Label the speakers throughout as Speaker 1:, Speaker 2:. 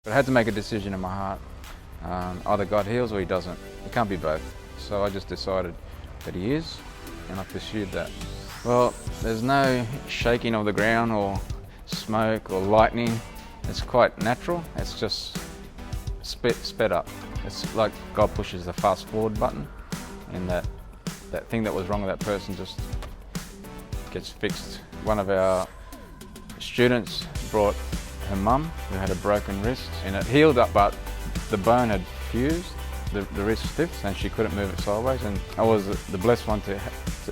Speaker 1: But I had to make a decision in my heart. Either God heals or He doesn't. It can't be both. So I just decided that He is, and I pursued that. Well, there's no shaking of the ground or smoke or lightning. It's quite natural. It's just sped up. It's like God pushes the fast forward button, and that thing that was wrong with that person just gets fixed. One of our students brought her mum, who had a broken wrist, and it healed up, but the bone had fused, the wrist stiff, and she couldn't move it sideways. And I was the blessed one to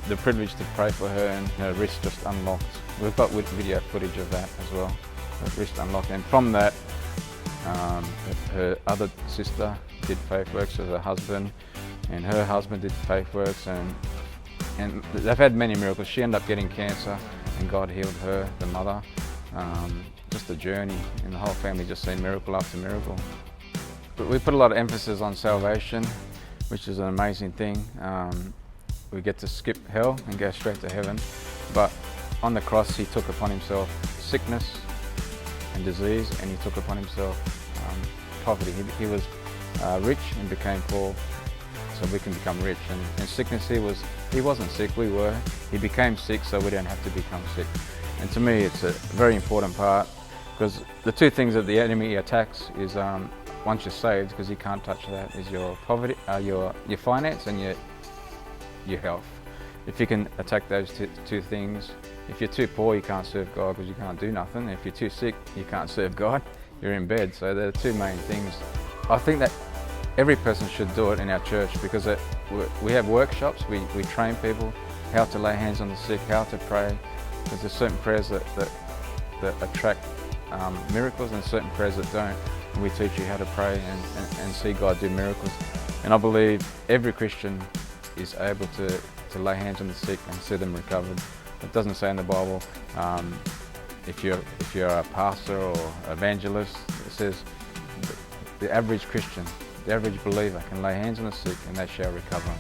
Speaker 1: the privilege to pray for her, and her wrist just unlocked. We've got video footage of that as well. Her wrist unlocked, and from that, her other sister did Faithworx with her husband, and her husband did Faithworx, and they've had many miracles. She ended up getting cancer, and God healed her, the mother. Just a journey, and the whole family just seen miracle after miracle. But we put a lot of emphasis on salvation, which is an amazing thing. We get to skip hell and go straight to heaven. But on the cross, He took upon Himself sickness and disease, and He took upon Himself poverty. He was rich and became poor, so we can become rich. And in sickness, He wasn't sick, we were. He became sick so we don't have to become sick. And to me, it's a very important part, because the two things that the enemy attacks is once you're saved, because he can't touch that, is your poverty, your finance, and your health. If you can attack those two things, if you're too poor, you can't serve God because you can't do nothing. If you're too sick, you can't serve God. You're in bed. So they're the two main things. I think that every person should do it in our church, because we have workshops. We train people how to lay hands on the sick, how to pray. Because there's certain prayers that attract miracles, and certain prayers that don't. And we teach you how to pray and see God do miracles. And I believe every Christian is able to lay hands on the sick and see them recovered. It doesn't say in the Bible if you're a pastor or evangelist. It says the average Christian, the average believer can lay hands on the sick and they shall recover.